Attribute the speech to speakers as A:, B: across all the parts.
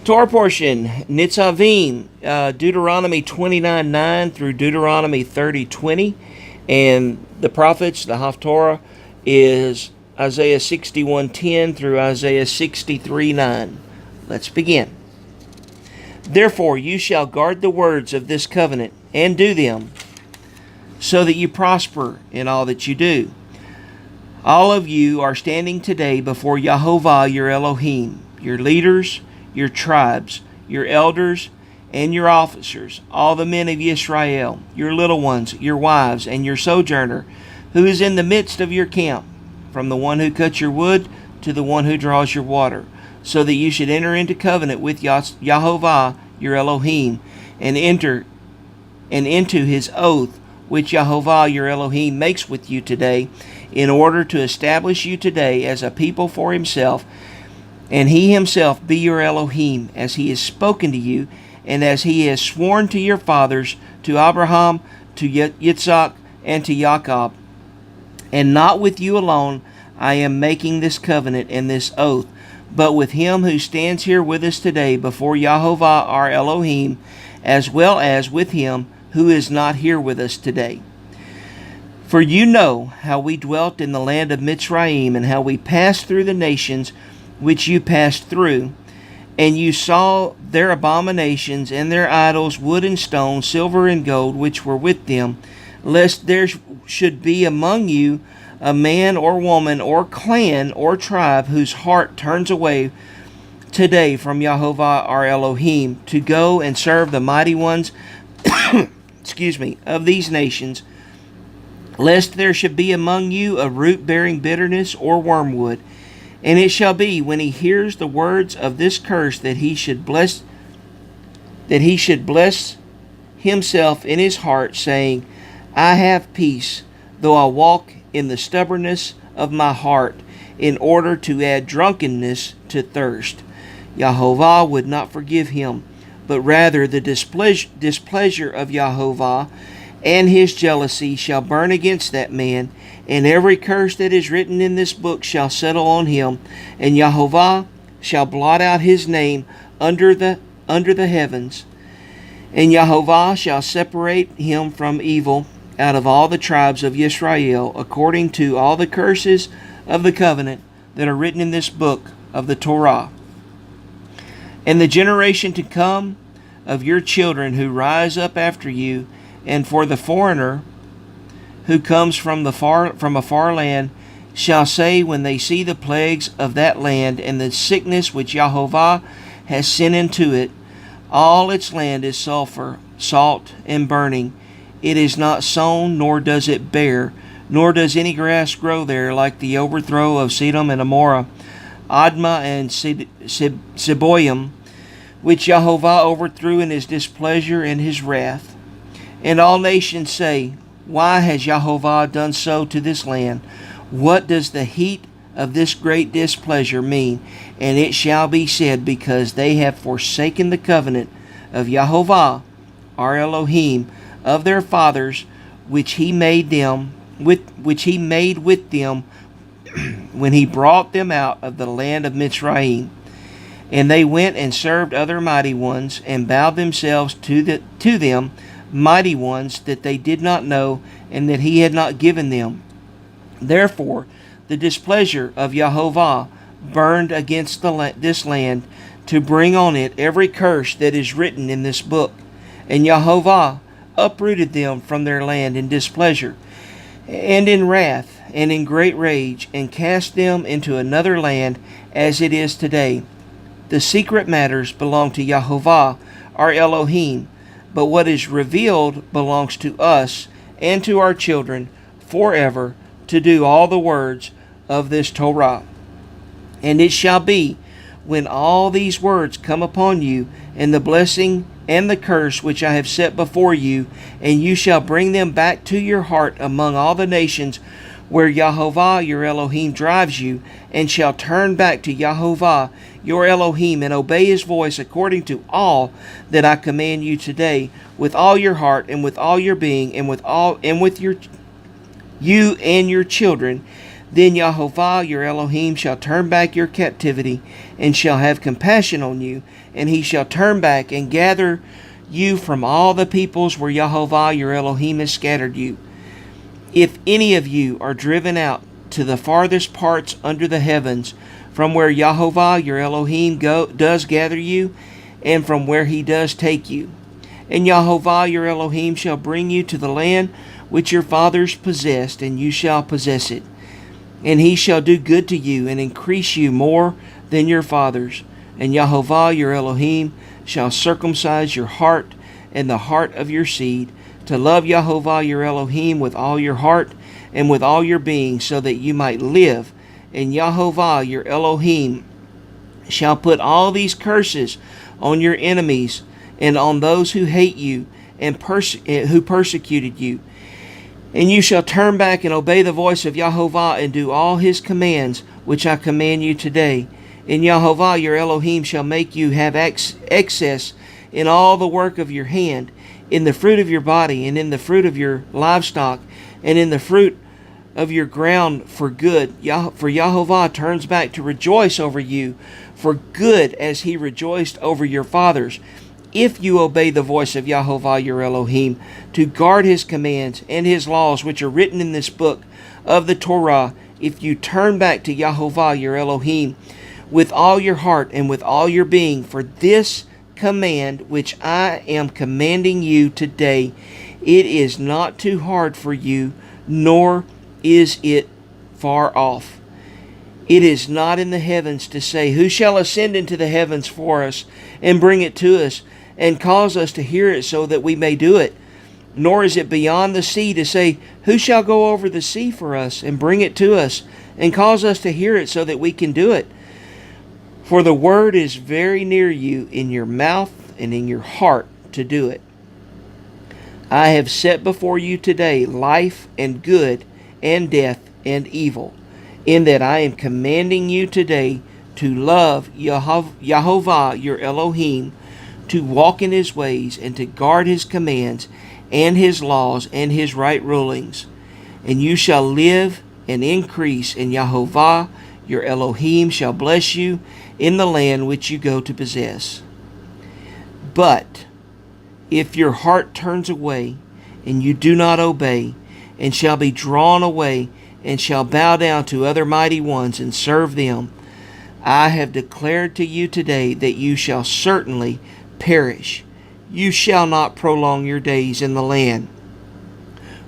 A: Torah portion, Nitzavim, Deuteronomy 29:9 through Deuteronomy 30:20. And the prophets, the Haftarah, is Isaiah 61:10 through Isaiah 63:9. Let's begin. Therefore you shall guard the words of this covenant, and do them, so that you prosper in all that you do. All of you are standing today before Yahovah your Elohim, your leaders, your tribes, your elders, and your officers, all the men of Israel, your little ones, your wives, and your sojourner, who is in the midst of your camp, from the one who cuts your wood to the one who draws your water, so that you should enter into covenant with Yahovah your Elohim, and enter into his oath which Yahovah your Elohim makes with you today, in order to establish you today as a people for himself, and he himself be your Elohim, as he has spoken to you, and as he has sworn to your fathers, to Abraham, to Yitzhak, and to Jacob. And not with you alone I am making this covenant and this oath, but with him who stands here with us today before Yahovah our Elohim, as well as with him who is not here with us today. For you know how we dwelt in the land of Mitzrayim, and how we passed through the nations which you passed through, and you saw their abominations and their idols, wood and stone, silver and gold, which were with them, lest there should be among you a man or woman or clan or tribe whose heart turns away today from Yahovah our Elohim, to go and serve the mighty ones of these nations, lest there should be among you a root bearing bitterness or wormwood. And it shall be, when he hears the words of this curse, that he should bless himself in his heart, saying, I have peace, though I walk in the stubbornness of my heart, in order to add drunkenness to thirst. Yahovah would not forgive him, but rather the displeasure of Yahovah and his jealousy shall burn against that man, and every curse that is written in this book shall settle on him, and Yahovah shall blot out his name under the heavens. And Yahovah shall separate him from evil out of all the tribes of Israel, according to all the curses of the covenant that are written in this book of the Torah. And the generation to come of your children who rise up after you, and for the foreigner who comes from a far land, shall say, when they see the plagues of that land and the sickness which Yahovah has sent into it, all its land is sulfur, salt, and burning. It is not sown, nor does it bear, nor does any grass grow there, like the overthrow of Sodom and Amorah, Admah and Zeboim, which Yahovah overthrew in his displeasure and his wrath. And all nations say, why has Yahovah done so to this land? What does the heat of this great displeasure mean? And it shall be said, because they have forsaken the covenant of Yahovah, our Elohim, of their fathers, which he made with them when he brought them out of the land of Mitzrayim. And they went and served other mighty ones, and bowed themselves to them, mighty ones that they did not know, and that he had not given them. Therefore the displeasure of Yahovah burned against this land, to bring on it every curse that is written in this book. And Yahovah uprooted them from their land in displeasure, and in wrath, and in great rage, and cast them into another land, as it is today. The secret matters belong to Yahovah our Elohim, but what is revealed belongs to us and to our children forever, to do all the words of this Torah. And it shall be, when all these words come upon you, and the blessing and the curse which I have set before you, and you shall bring them back to your heart among all the nations where Yahovah your Elohim drives you, and shall turn back to Yahovah your Elohim, and obey his voice according to all that I command you today, with all your heart and with all your being, and with you and your children, Then Yahovah your Elohim shall turn back your captivity, and shall have compassion on you, and he shall turn back and gather you from all the peoples where Yahovah your Elohim has scattered you. If any of you are driven out to the farthest parts under the heavens, from where Yahovah your Elohim does gather you, and from where he does take you, and Yahovah your Elohim shall bring you to the land which your fathers possessed, and you shall possess it. And he shall do good to you, and increase you more than your fathers. And Yahovah your Elohim shall circumcise your heart and the heart of your seed, to love Yahovah your Elohim with all your heart and with all your being, so that you might live. And Yahovah your Elohim shall put all these curses on your enemies and on those who hate you and who persecuted you. And you shall turn back and obey the voice of Yahovah, and do all his commands which I command you today. And Yahovah your Elohim shall make you have excess in all the work of your hand, in the fruit of your body, and in the fruit of your livestock, and in the fruit of your ground for good. For Yahovah turns back to rejoice over you for good, as he rejoiced over your fathers, if you obey the voice of Yahovah your Elohim, to guard his commands and his laws which are written in this book of the Torah. If you turn back to Yahovah your Elohim with all your heart and with all your being, for this command which I am commanding you today, it is not too hard for you, nor is it far off. It is not in the heavens to say, who shall ascend into the heavens for us, and bring it to us, and cause us to hear it, so that we may do it. Nor is it beyond the sea to say, who shall go over the sea for us, and bring it to us, and cause us to hear it, so that we can do it. For the word is very near you, in your mouth and in your heart, to do it. I have set before you today life and good, and death and evil, in that I am commanding you today to love Yahovah your Elohim, to walk in his ways, and to guard his commands and his laws and his right rulings. And you shall live and increase, and Yahovah your Elohim shall bless you in the land which you go to possess. But if your heart turns away, and you do not obey, and shall be drawn away, and shall bow down to other mighty ones and serve them, I have declared to you today that you shall certainly perish. You shall not prolong your days in the land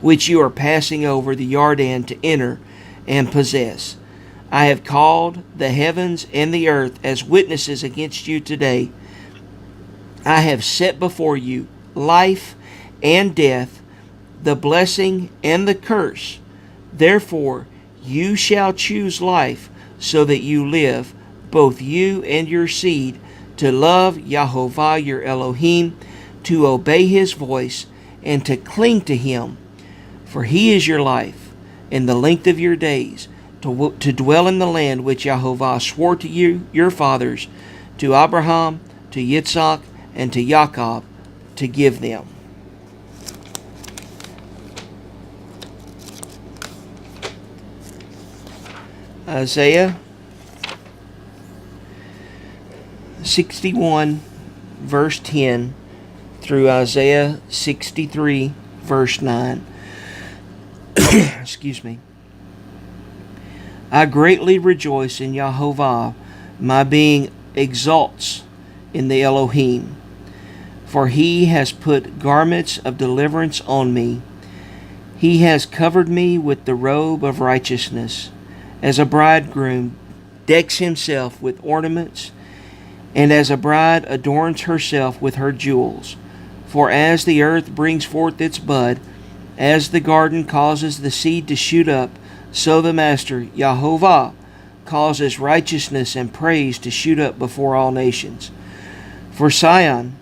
A: which you are passing over the Jordan to enter and possess. I have called the heavens and the earth as witnesses against you today. I have set before you life and death, the blessing and the curse. Therefore you shall choose life, so that you live, both you and your seed, to love Yahovah your Elohim, to obey his voice, and to cling to him. For he is your life, and the length of your days, to dwell in the land which Yahovah swore to you, your fathers, to Abraham, to Yitzhak, and to Jacob, to give them. Isaiah 61 verse 10 through Isaiah 63 verse 9. Excuse me. I greatly rejoice in Yahovah, my being exalts in the Elohim. For he has put garments of deliverance on me. He has covered me with the robe of righteousness, as a bridegroom decks himself with ornaments, and as a bride adorns herself with her jewels. For as the earth brings forth its bud, as the garden causes the seed to shoot up, so the Master, Yahovah, causes righteousness and praise to shoot up before all nations. For Zion's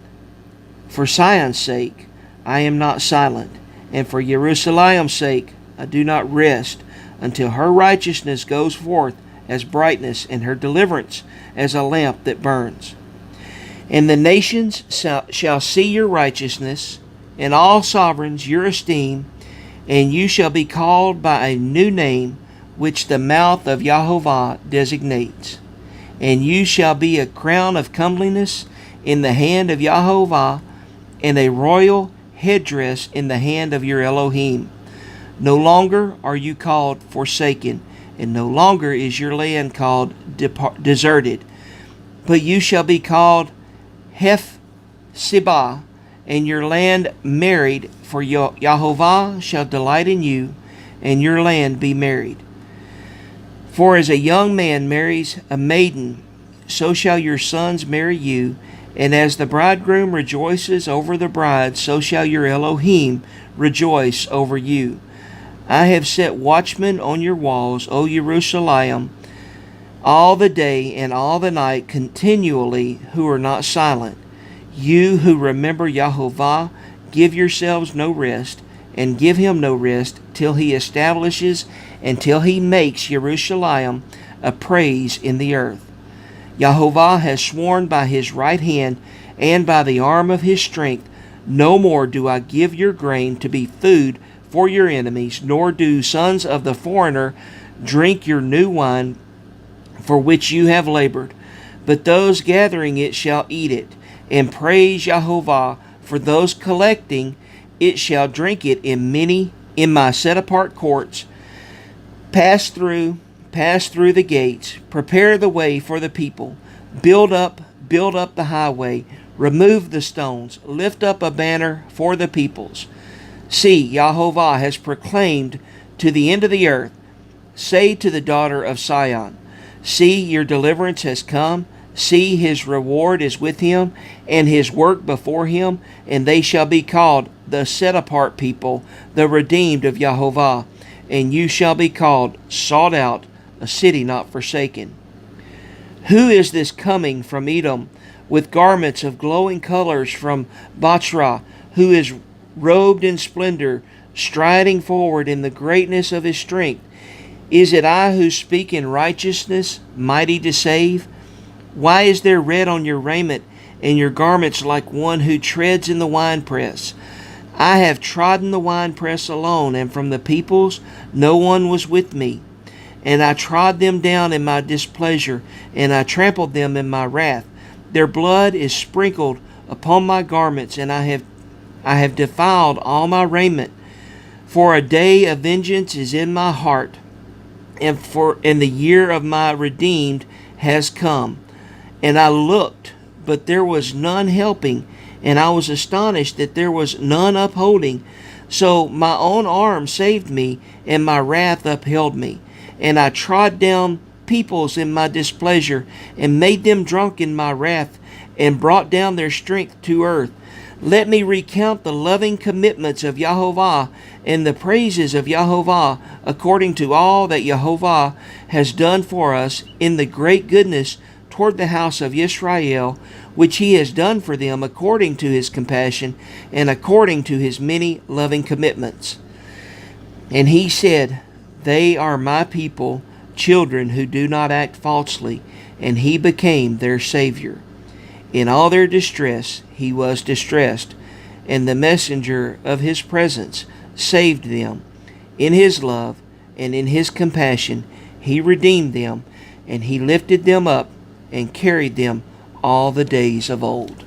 A: sake, I am not silent, and for Jerusalem's sake, I do not rest, until her righteousness goes forth as brightness, and her deliverance as a lamp that burns. And the nations shall see your righteousness, and all sovereigns your esteem, and you shall be called by a new name, which the mouth of Yahovah designates. And you shall be a crown of comeliness in the hand of Yahovah, and a royal headdress in the hand of your Elohim. No longer are you called forsaken, and no longer is your land called deserted, but you shall be called Hephzibah, and your land married, for Yahovah shall delight in you, and your land be married. For as a young man marries a maiden, so shall your sons marry you, and as the bridegroom rejoices over the bride, so shall your Elohim rejoice over you. I have set watchmen on your walls, O Jerusalem, all the day and all the night continually, who are not silent. You who remember Yahovah, give yourselves no rest, and give him no rest, till he establishes and till he makes Jerusalem a praise in the earth. Yahovah has sworn by his right hand and by the arm of his strength, no more do I give your grain to be food for your enemies, nor do sons of the foreigner drink your new wine for which you have labored. But those gathering it shall eat it, and praise Yahovah. For those collecting it shall drink it in my set-apart courts. Pass through the gates, prepare the way for the people. Build up the highway, remove the stones, lift up a banner for the peoples. See, Yahovah has proclaimed to the end of the earth. Say to the daughter of Sion, see, your deliverance has come. See, his reward is with him, and his work before him, and they shall be called the set-apart people, the redeemed of Yahovah. And you shall be called sought out, a city not forsaken. Who is this coming from Edom, with garments of glowing colors from Bachrah, who is robed in splendor, striding forward in the greatness of his strength? Is it I who speak in righteousness, mighty to save? Why is there red on your raiment, and your garments like one who treads in the winepress? I have trodden the winepress alone, and from the peoples no one was with me. And I trod them down in my displeasure, and I trampled them in my wrath. Their blood is sprinkled upon my garments, and I have defiled all my raiment. For a day of vengeance is in my heart, and the year of my redeemed has come. And I looked, but there was none helping, and I was astonished that there was none upholding. So my own arm saved me, and my wrath upheld me. And I trod down peoples in my displeasure, and made them drunk in my wrath, and brought down their strength to earth. Let me recount the loving commitments of Yahovah, and the praises of Yahovah, according to all that Yahovah has done for us in the great goodness toward the house of Israel, which he has done for them according to his compassion and according to his many loving commitments. And he said, they are my people, children who do not act falsely, and he became their Savior. In all their distress he was distressed, and the messenger of his presence saved them. In his love and in his compassion he redeemed them, and he lifted them up and carried them all the days of old.